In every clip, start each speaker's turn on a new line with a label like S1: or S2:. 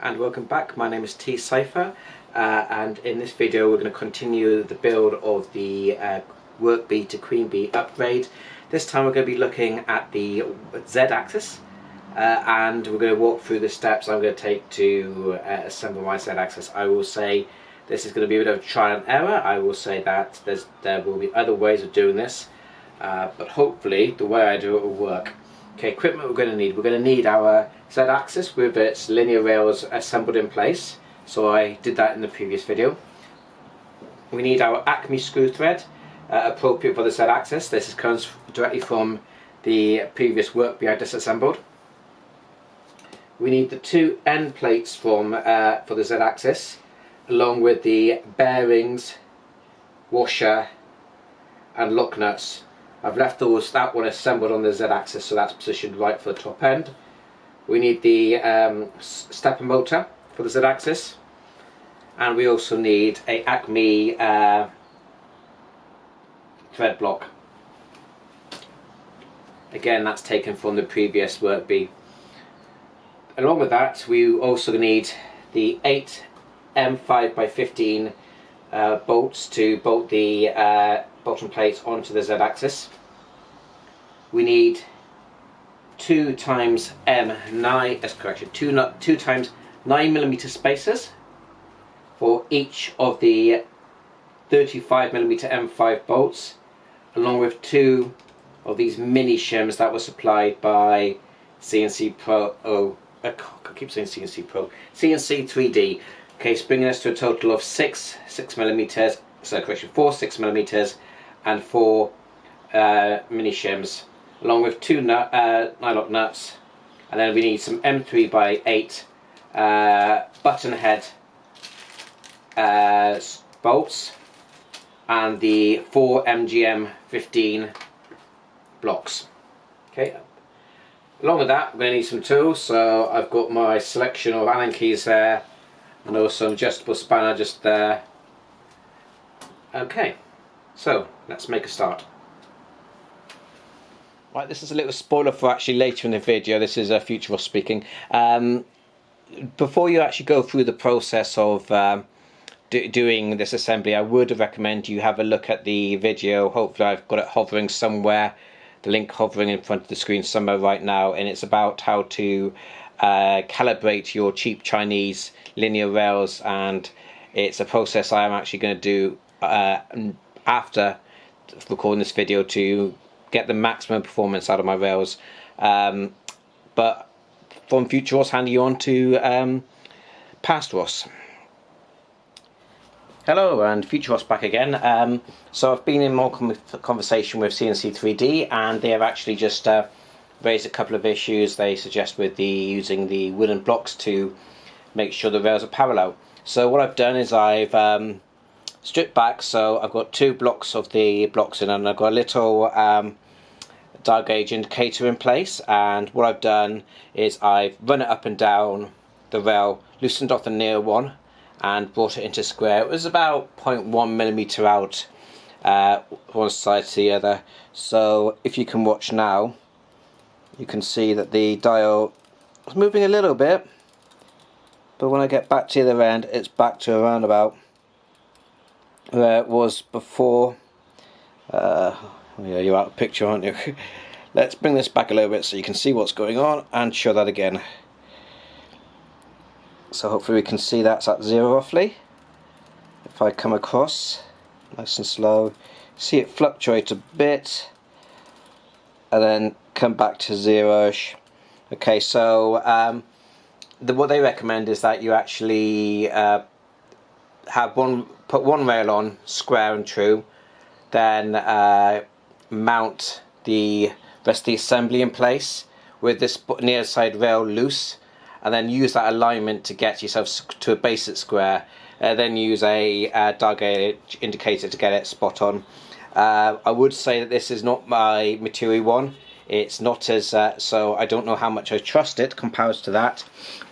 S1: And welcome back. My name is T Cypher, and in this video we're going to continue the build of the QueenBee to QueenBee upgrade. This time we're going to be looking at the Z-axis, and we're going to walk through the steps I'm going to take to assemble my Z-axis. I will say this is going to be a bit of trial and error. I will say that there will be other ways of doing this, but hopefully the way I do it will work. Okay, equipment we're going to need our Z-axis with its linear rails assembled in place. So I did that in the previous video. We need our Acme screw thread appropriate for the Z-axis. This comes directly from the previous QueenBee I disassembled. We need the two end plates for the Z-axis, along with the bearings, washer and lock nuts. I've left that one assembled on the Z-axis, so that's positioned right for the top end. We need the stepper motor for the Z-axis, and we also need a Acme thread block. Again, that's taken from the previous QueenBee. Along with that, we also need the 8 M5x15 bolts to bolt the bottom plates onto the Z-axis. We need 2 times 9 mm spacers for each of the 35mm M5 bolts, along with 2 of these mini shims that were supplied by CNC Pro. I keep saying CNC Pro. CNC 3D. Okay, so bringing us to a total of 4 6mm and 4 mini shims, along with 2 nylon nuts, and then we need some M3x8 button head bolts and the 4 MGM15 blocks. Okay. Along with that, we're going to need some tools. So I've got my selection of Allen keys there, and also an adjustable spanner just there. Okay, so let's make a start. Right, this is a little spoiler for actually later in the video. This is Future Ross speaking. Before you actually go through the process of doing this assembly, I would recommend you have a look at the video. Hopefully I've got it hovering somewhere, the link hovering in front of the screen somewhere right now, and it's about how to calibrate your cheap Chinese linear rails, and it's a process I am actually going to do after recording this video to get the maximum performance out of my rails. But from Future Ross, handing you on to Past Ross. Hello, and Future Ross back again. So I've been in more conversation with CNC 3D, and they have actually just raised a couple of issues they suggest with using the wooden blocks to make sure the rails are parallel. So what I've done is I've stripped back, so I've got 2 blocks of the blocks in, and I've got a little dial gauge indicator in place, and what I've done is I've run it up and down the rail, loosened off the near one and brought it into square. It was about 0.1mm out one side to the other. So if you can watch now, you can see that the dial is moving a little bit, but when I get back to the other end, it's back to around about where it was before. Yeah, you're out of picture, aren't you? Let's bring this back a little bit so you can see what's going on, and show that again. So hopefully we can see that's at 0 roughly. If I come across nice and slow, see it fluctuate a bit and then come back to 0ish. Okay, so what they recommend is that you actually put one rail on square and true, then mount the rest of the assembly in place with this near side rail loose, and then use that alignment to get yourself to a basic square, then use a dial gauge indicator to get it spot on. I would say that this is not my material one. It's not as so I don't know how much I trust it compared to that,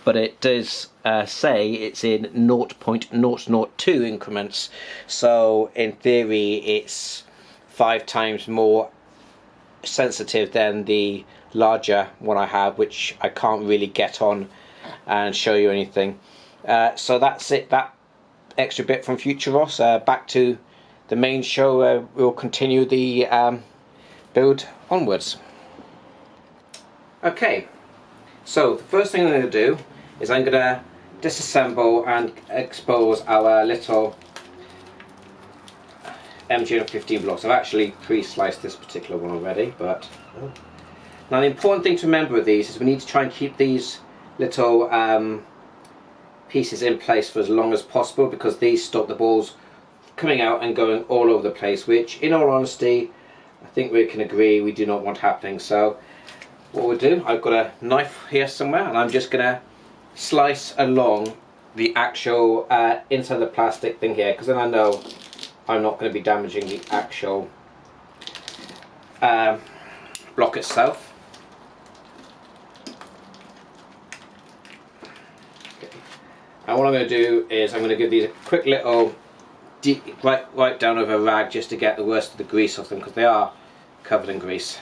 S1: but it does say it's in 0.002 increments, so in theory it's 5 times more sensitive than the larger one I have, which I can't really get on and show you anything. So that's it, that extra bit from Future Ross. Back to the main show. We'll continue the build onwards. Okay, so the first thing I'm going to do is I'm going to disassemble and expose our little MGN15 blocks. I've actually pre-sliced this particular one already, but now the important thing to remember with these is we need to try and keep these little pieces in place for as long as possible, because these stop the balls coming out and going all over the place, which in all honesty I think we can agree we do not want happening. So what we'll do, I've got a knife here somewhere and I'm just going to slice along the actual inside the plastic thing here, because then I know I'm not going to be damaging the actual block itself. And what I'm going to do is I'm going to give these a quick little wipe down with a rag just to get the worst of the grease off them, because they are covered in grease.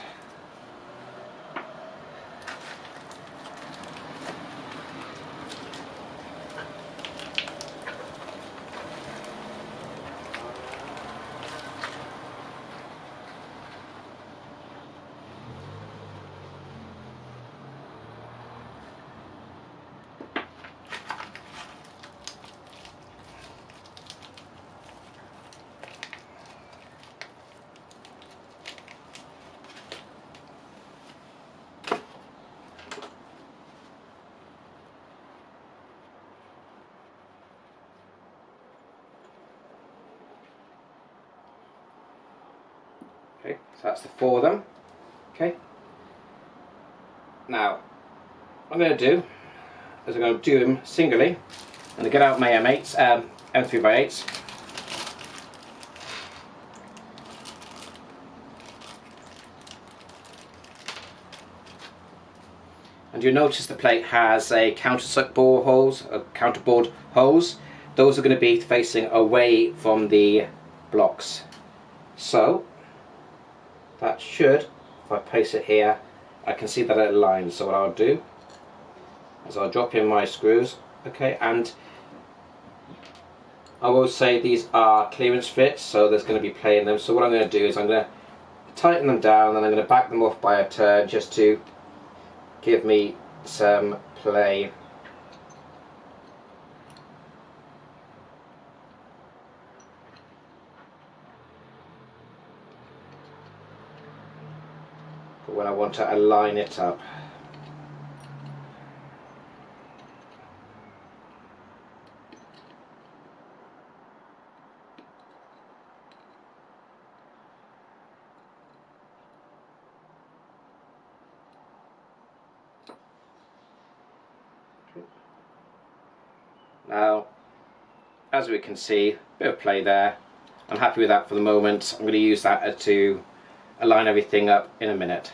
S1: Okay, so that's the 4 of them. Okay. Now, what I'm going to do is I'm going to do them singly. I'm going to get out my M8s, M3x8s. And you'll notice the plate has a countersunk hose, counterboard hose. Those are going to be facing away from the blocks. So that should, if I place it here, I can see that it aligns. So what I'll do is I'll drop in my screws, okay, and I will say these are clearance fits, so there's going to be play in them. So what I'm going to do is I'm going to tighten them down and I'm going to back them off by a turn just to give me some play. When I want to align it up. Now, as we can see, a bit of play there. I'm happy with that for the moment. I'm going to use that to align everything up in a minute.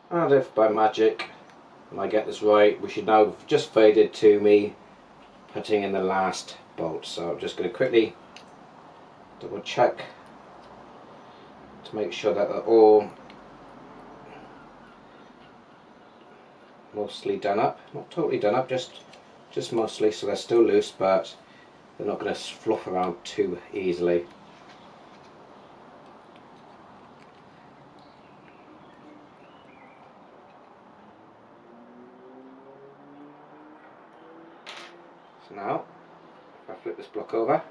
S1: And if by magic, when I get this right, we should now have just faded to me putting in the last bolt. So I'm just going to quickly double check to make sure that they're all mostly done up. Not totally done up, just mostly, so they're still loose, but they're not going to fluff around too easily. So now, if I flip this block over,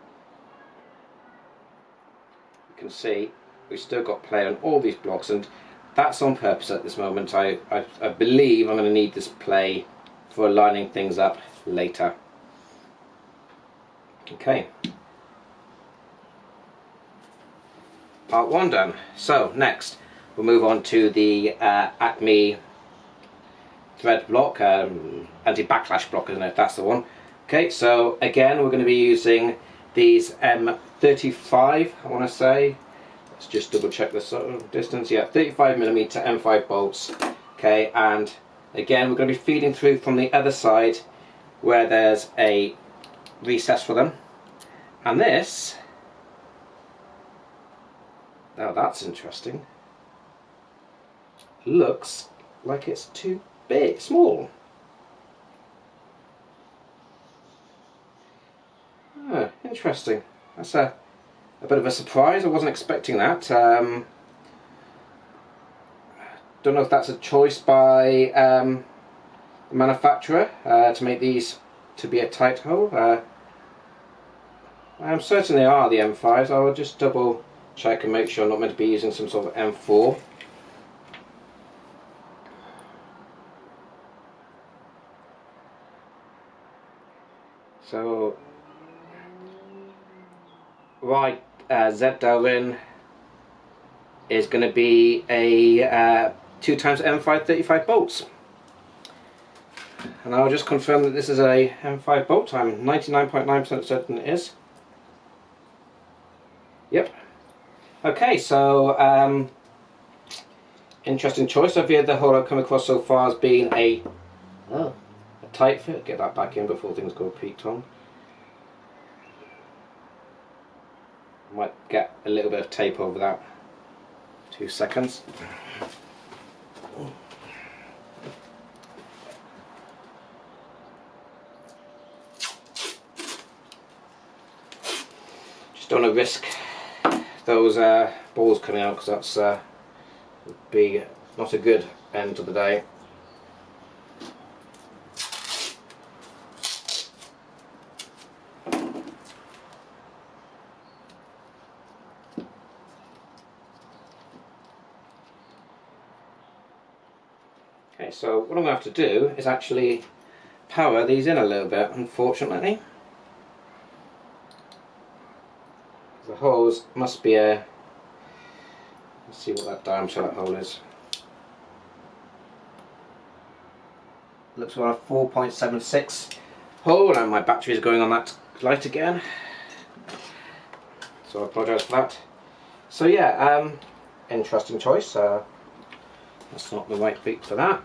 S1: you can see we've still got play on all these blocks, and that's on purpose at this moment. I believe I'm going to need this play for lining things up later. Okay, part 1 done. So next we'll move on to the Acme thread block, anti-backlash block, isn't it? That's the one. Okay, so again we're going to be using these M35, I want to say. Let's just double check the sort of distance. Yeah, 35mm M5 bolts. Okay, and again we're going to be feeding through from the other side where there's a recess for them. And this, now that's interesting, looks like it's too big, small. Interesting. That's a bit of a surprise. I wasn't expecting that. Don't know if that's a choice by the manufacturer to make these to be a tight hole. I'm certain they are the M5s. I will just double check and make sure I'm not meant to be using some sort of M4. So, right, Z Darwin is going to be a 2 times M5 35 bolts. And I'll just confirm that this is a M5 bolt. I'm 99.9% certain it is. Yep. Okay, so interesting choice. I've had the hole I've come across so far as being a tight fit. Get that back in before things go peaked on. Might get a little bit of tape over that. 2 seconds. Just don't want to risk those balls coming out, because that's would be not a good end to the day. Okay, so what I'm going to have to do is actually power these in a little bit, unfortunately. The holes must be a... Let's see what that diameter of that hole is. Looks like a 4.76 hole, and my battery is going on that light again. So I apologise for that. So yeah, interesting choice. That's not the right beat for that.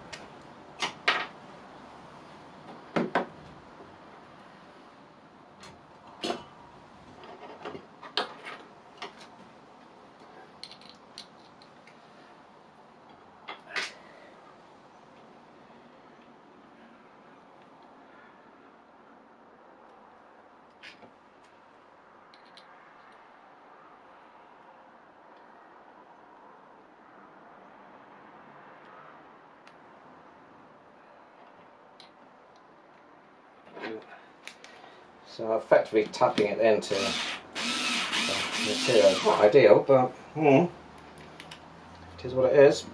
S1: So effectively tapping it into the material. Not ideal, but it is what it is.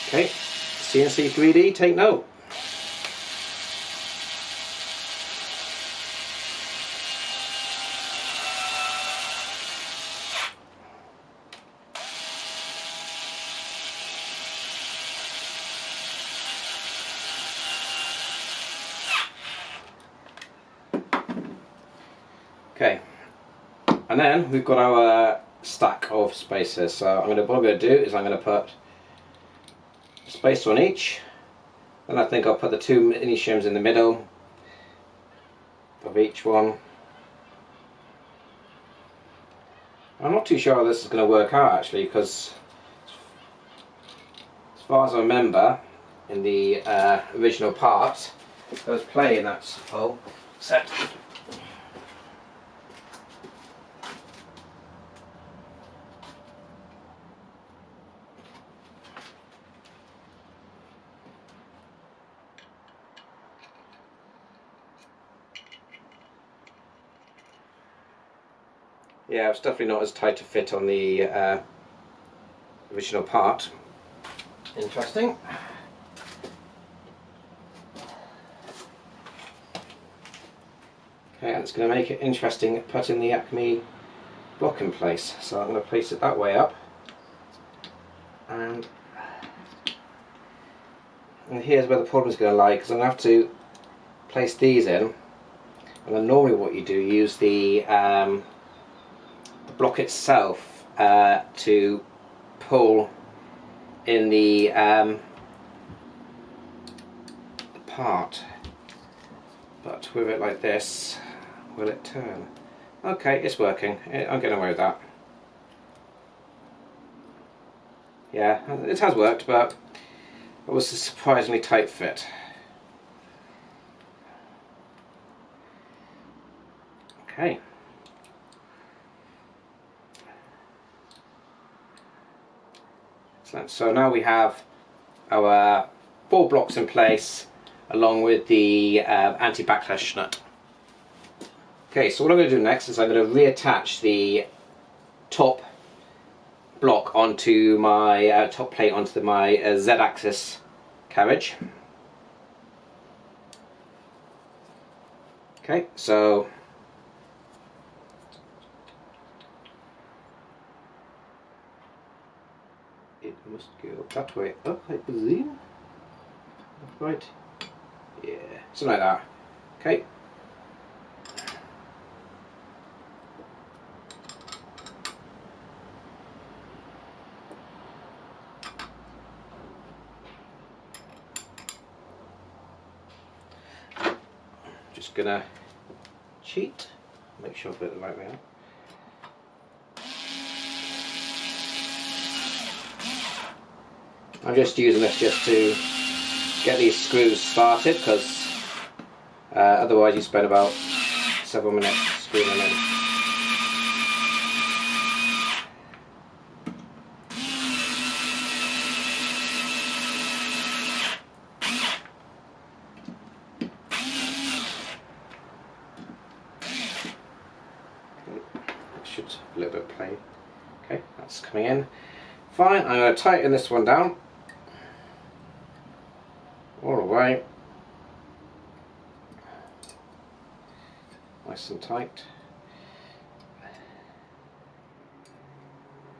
S1: Okay, CNC 3D, take note. Okay, and then we've got our stack of spacers. So what I'm going to do is I'm going to put a spacer on each, and I think I'll put the 2 mini shims in the middle of each one. I'm not too sure how this is going to work out actually, because as far as I remember, in the original part, there was play in that whole set. Yeah, it's definitely not as tight a fit on the original part. Interesting. Okay, and it's going to make it interesting putting the Acme block in place. So I'm going to place it that way up. And here's where the problem is going to lie, because I'm going to have to place these in. And then normally what you do, you use the block itself to pull in the part, but with it like this, will it turn? Okay, it's working. I'm getting away with that. Yeah, it has worked, but it was a surprisingly tight fit. Okay. Excellent. So now we have our 4 blocks in place, along with the anti-backlash nut. Okay, so what I'm going to do next is I'm going to reattach the top block onto my top plate onto my Z-axis carriage. Okay, so it must go that way up, I presume. Right? Yeah, something like that. Okay. Just gonna cheat, make sure I've got it the right way up. I'm just using this just to get these screws started, because otherwise you spend about several minutes screwing them in. Should a little bit of play. Okay, that's coming in. Fine, I'm going to tighten this one down all the way, nice and tight.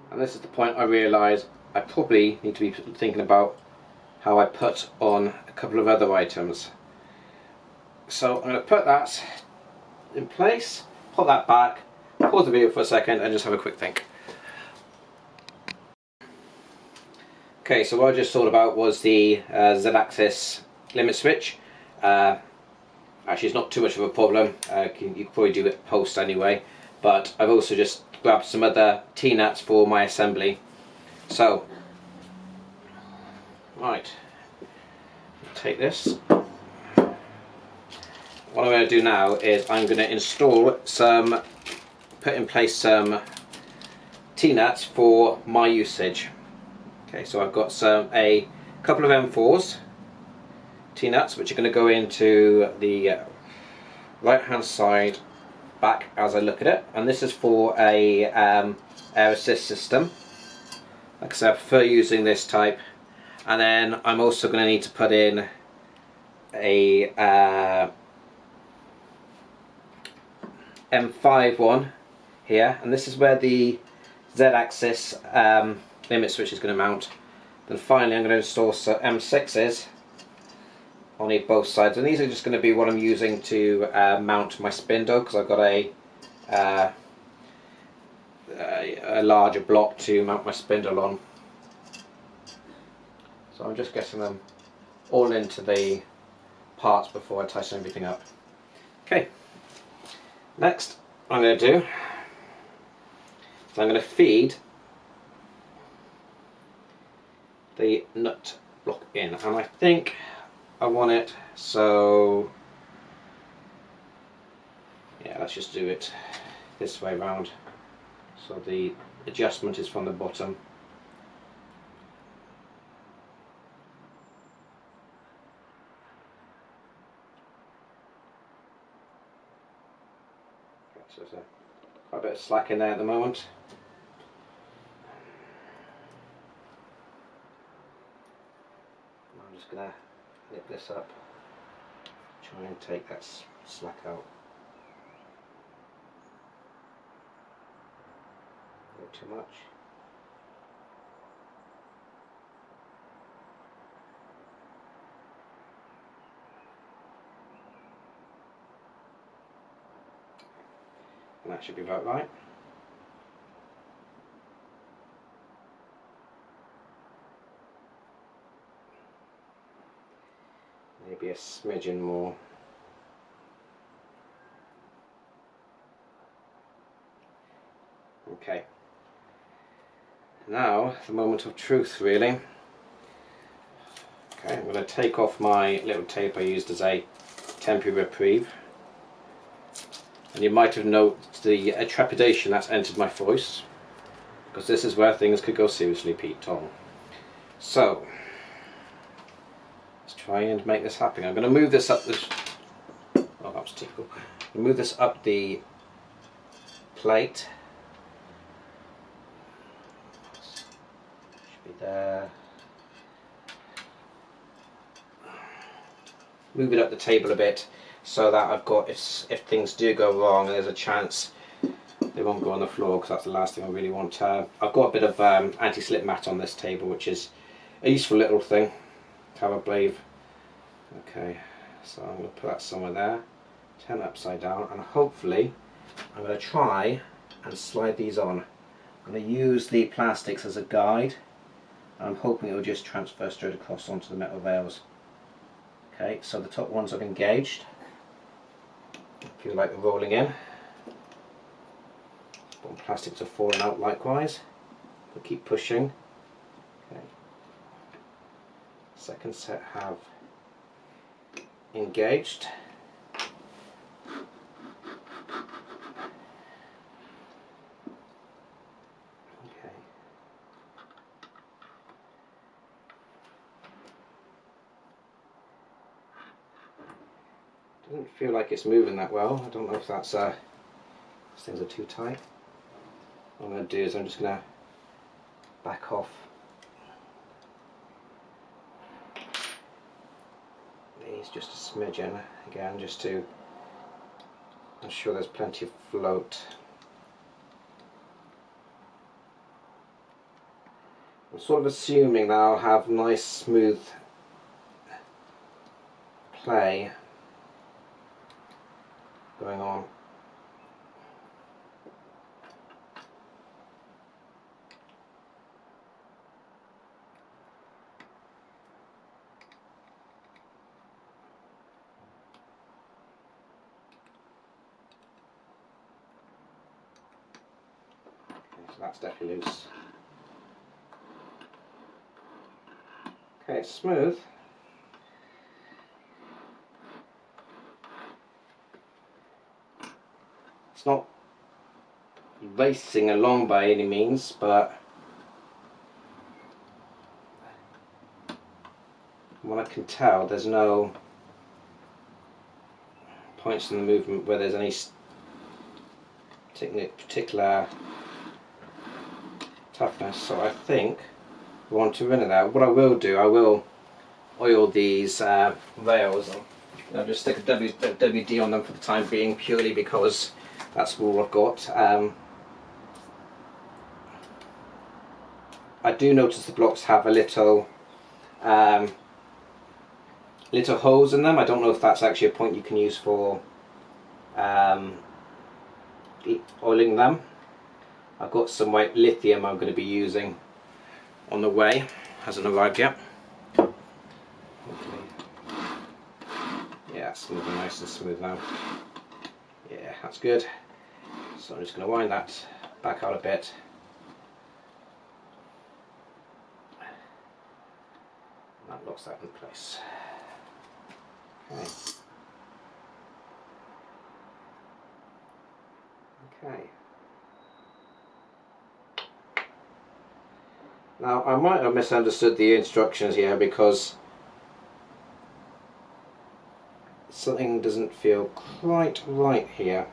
S1: And this is the point I realise I probably need to be thinking about how I put on a couple of other items. So I'm going to put that in place, put that back, pause the video for a second and just have a quick think. Okay, so what I just thought about was the Z-axis limit switch. Actually, it's not too much of a problem. You can probably do it post anyway. But I've also just grabbed some other T-nuts for my assembly. So, right, take this. What I'm going to do now is I'm going to install some, put in place some T-nuts for my usage. Okay, so I've got a couple of M4s T-nuts, which are going to go into the right hand side back as I look at it, and this is for a air assist system. Like I said, I prefer using this type. And then I'm also going to need to put in a M5 one here, and this is where the Z-axis limit switch is going to mount. Then finally I'm going to install some M6s on both sides, and these are just going to be what I'm using to mount my spindle, because I've got a larger block to mount my spindle on. So I'm just getting them all into the parts before I tighten everything up. Okay, next what I'm going to do is I'm going to feed the nut block in, and I think I want it so, yeah, let's just do it this way round, so the adjustment is from the bottom. So there's quite a bit of slack in there at the moment. I'm just going to nip this up, try and take that slack out. Not too much. And that should be about right. Maybe a smidgen more. Okay. Now, the moment of truth, really. Okay, I'm going to take off my little tape I used as a temporary reprieve. And you might have noticed the trepidation that's entered my voice, because this is where things could go seriously, Pete Tong. So, let's try and make this happen. I'm going to move this up this... Oh, that was typical. Move this up the plate. Should be there. Move it up the table a bit so that I've got, if things do go wrong, there's a chance they won't go on the floor, because that's the last thing I really want. I've got a bit of anti-slip mat on this table, which is a useful little thing to have, I believe. Okay, so I'm going to put that somewhere there, turn it upside down, and hopefully I'm going to try and slide these on. I'm going to use the plastics as a guide. I'm hoping it will just transfer straight across onto the metal rails. Okay, so the top ones I've engaged. Feel like they're rolling in. Bottom plastics are falling out likewise. We'll keep pushing. Okay. Second set have engaged. Okay. Doesn't feel like it's moving that well. I don't know if that's these things are too tight. What I'm going to do is I'm just going to back off these just a smidgen again, just to ensure there's plenty of float. I'm sort of assuming that I'll have nice smooth play going on. Okay, so that's definitely loose. Okay, it's smooth. It's not racing along by any means, but from what I can tell, there's no points in the movement where there's any particular toughness, so I think we want to run it out. What I will do, I will oil these rails. I'll just stick a WD on them for the time being, purely because that's all I've got. I do notice the blocks have a little little holes in them. I don't know if that's actually a point you can use for oiling them. I've got some white lithium I'm going to be using on the way, hasn't arrived yet. Okay. Yeah, it's moving nice and smooth now. Yeah, that's good. So I'm just going to wind that back out a bit. That locks that in place. Okay. Okay. Now I might have misunderstood the instructions here, because something doesn't feel quite right here.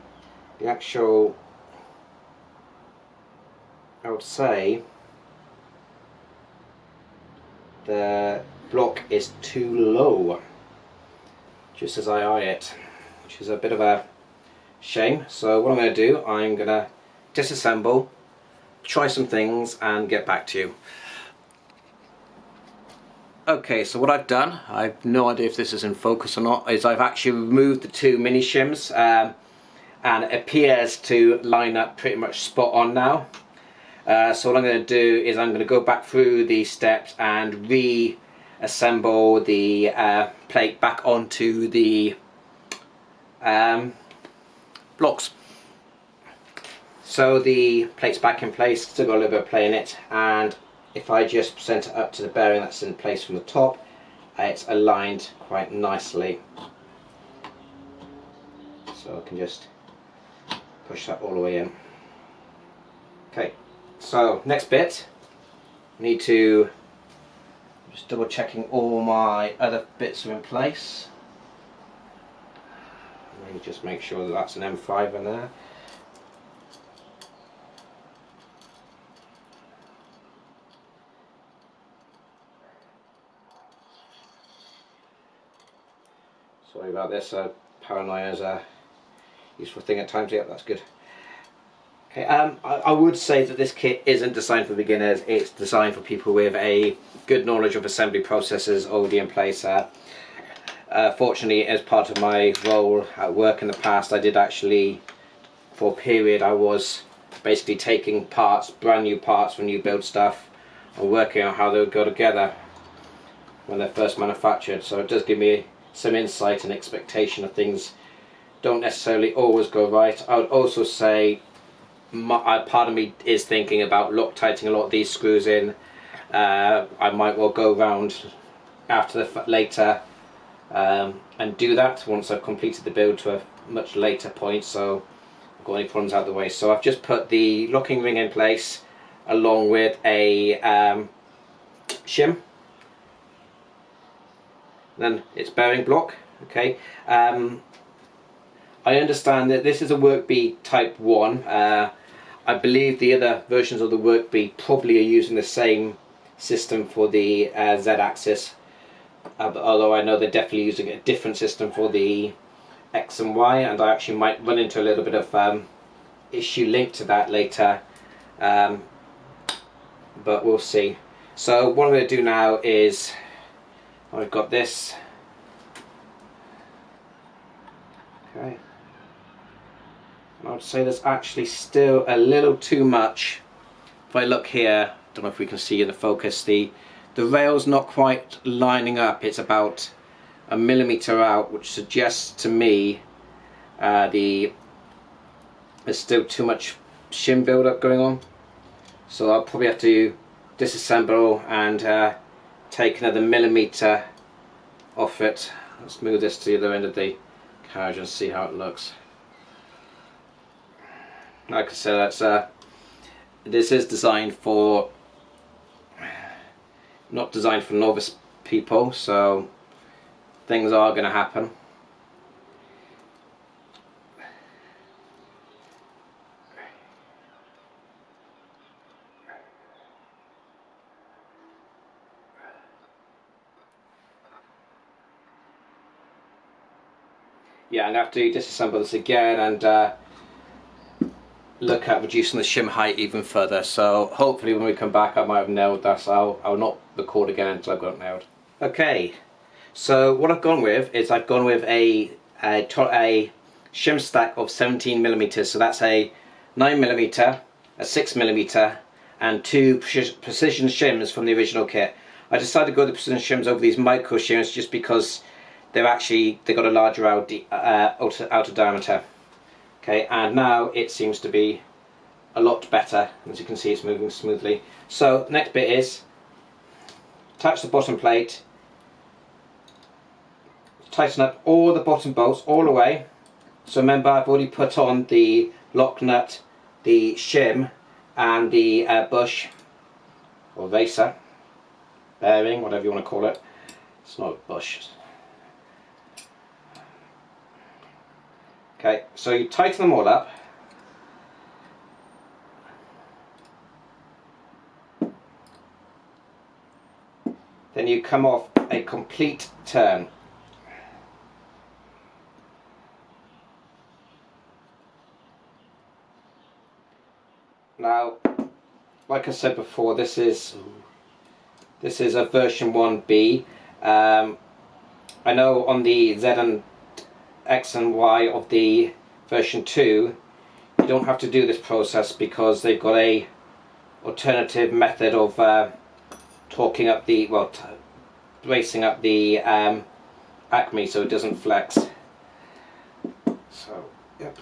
S1: The actual, I would say, the block is too low, just as I eye it, which is a bit of a shame. So what I'm going to do, I'm going to disassemble, try some things and get back to you. Okay, so what I've done, I've no idea if this is in focus or not, is I've actually removed the two mini shims, and it appears to line up pretty much spot on now. So what I'm going to do is I'm going to go back through the steps and reassemble the plate back onto the blocks. So the plate's back in place, still got a little bit of play in it, and if I just present it up to the bearing that's in place from the top, it's aligned quite nicely. So I can just push that all the way in. Okay, so next bit, I need to just double checking all my other bits are in place. Let me just make sure that that's an M5 in there. Sorry about this, paranoia is a useful thing at times. Yep, that's good. Okay, I would say that this kit isn't designed for beginners. It's designed for people with a good knowledge of assembly processes already in place. Fortunately, as part of my role at work in the past, I did actually, for a period, I was basically taking parts, brand new parts for new build stuff, and working out how they would go together when they're first manufactured. So it does give me some insight and expectation of things don't necessarily always go right. I would also say part of me is thinking about Loctiting a lot of these screws in. I might well go around after the later and do that once I've completed the build to a much later point, so I've got any problems out of the way. So I've just put the locking ring in place along with a shim, then its bearing block. Okay, I understand that this is a WorkBee Type 1. I believe the other versions of the WorkBee probably are using the same system for the Z-axis, although I know they're definitely using a different system for the X and Y, and I actually might run into a little bit of issue linked to that later, but we'll see. So what I'm going to do now is, I've got this. Okay. I would say there's actually still a little too much. If I look here, I don't know if we can see in the focus, the rail's not quite lining up. It's about a millimetre out, which suggests to me there's still too much shim build-up going on. So I'll probably have to disassemble and take another millimetre off it. Let's move this to the other end of the carriage and see how it looks. Like I said, that's this is designed for, not designed for novice people, so things are going to happen. Yeah, I'm going to have to disassemble this again and look at reducing the shim height even further. So hopefully when we come back I might have nailed that, so I'll not record again until I've got it nailed. Okay, so what I've gone with is I've gone with a shim stack of 17mm, so that's a 9mm, a 6mm and two precision shims from the original kit. I decided to go with the precision shims over these micro shims just because they've got a larger outer diameter. Okay, and now it seems to be a lot better. As you can see, it's moving smoothly. So next bit is attach the bottom plate, tighten up all the bottom bolts all the way. So remember, I've already put on the lock nut, the shim and the bush or racer, bearing, whatever you want to call it. It's not a bush. Okay, so you tighten them all up. Then you come off a complete turn. Now, like I said before, this is a version 1B. I know on the Z and X and Y of the version 2 you don't have to do this process because they've got a alternative method of torquing up the, well, bracing up the Acme so it doesn't flex. So, yep.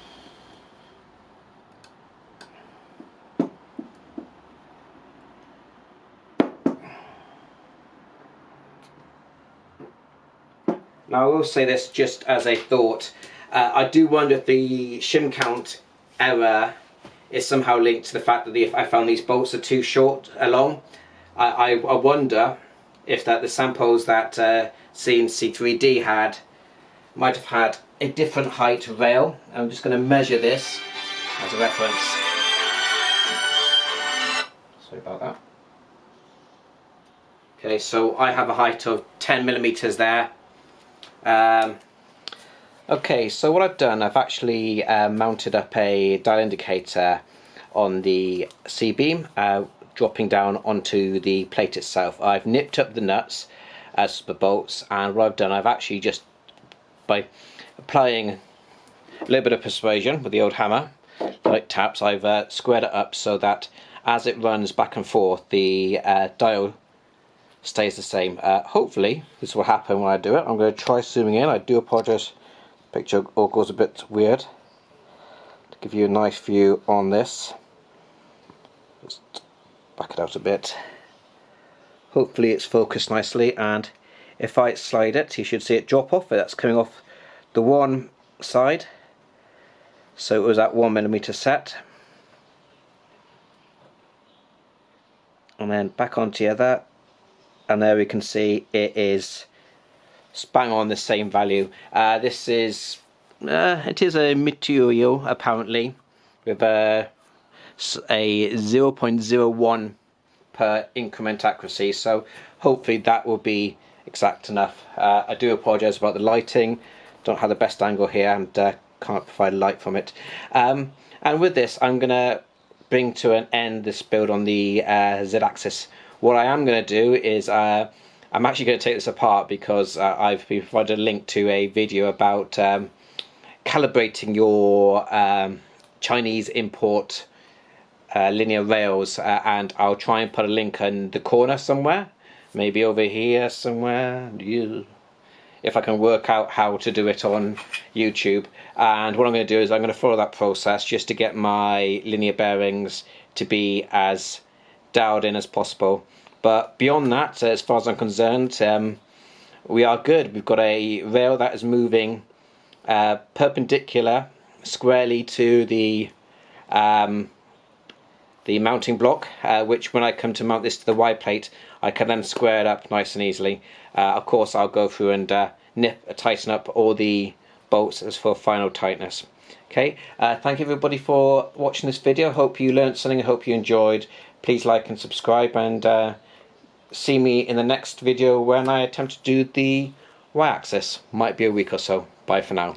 S1: Now I will say this just as a thought. I do wonder if the shim count error is somehow linked to the fact that I found these bolts are too short along. I wonder if that the samples that CNC3D had might have had a different height rail. I'm just going to measure this as a reference. Sorry about that. Okay, so I have a height of 10 millimeters there. Okay, so what I've done, I've actually mounted up a dial indicator on the C-beam, dropping down onto the plate itself. I've nipped up the nuts as the bolts, and what I've done, I've actually just, by applying a little bit of persuasion with the old hammer, like taps, I've squared it up so that as it runs back and forth, the dial stays the same. Hopefully this will happen when I do it. I'm going to try zooming in. I do apologise, the picture all goes a bit weird. To give you a nice view on this, just back it out a bit. Hopefully it's focused nicely, and if I slide it, you should see it drop off. That's coming off the one side, so it was at 1 millimeter set, and then back onto the other, and there we can see it is bang on the same value. This is it is a material apparently with a 0.01 per increment accuracy, so hopefully that will be exact enough. I do apologise about the lighting, don't have the best angle here and can't provide light from it. And with this I'm going to bring to an end this build on the Z-axis. What I am going to do is I'm actually going to take this apart, because I've been provided a link to a video about calibrating your Chinese import linear rails, and I'll try and put a link in the corner somewhere, maybe over here somewhere, if I can work out how to do it on YouTube. And what I'm going to do is I'm going to follow that process just to get my linear bearings to be as dialed in as possible. But beyond that, as far as I'm concerned, we are good. We've got a rail that is moving perpendicular squarely to the mounting block, which when I come to mount this to the Y plate, I can then square it up nice and easily. Of course, I'll go through and tighten up all the bolts as for final tightness. Okay, thank you everybody for watching this video. Hope you learned something. I hope you enjoyed. Please like and subscribe, and see me in the next video when I attempt to do the Y-axis. Might be a week or so. Bye for now.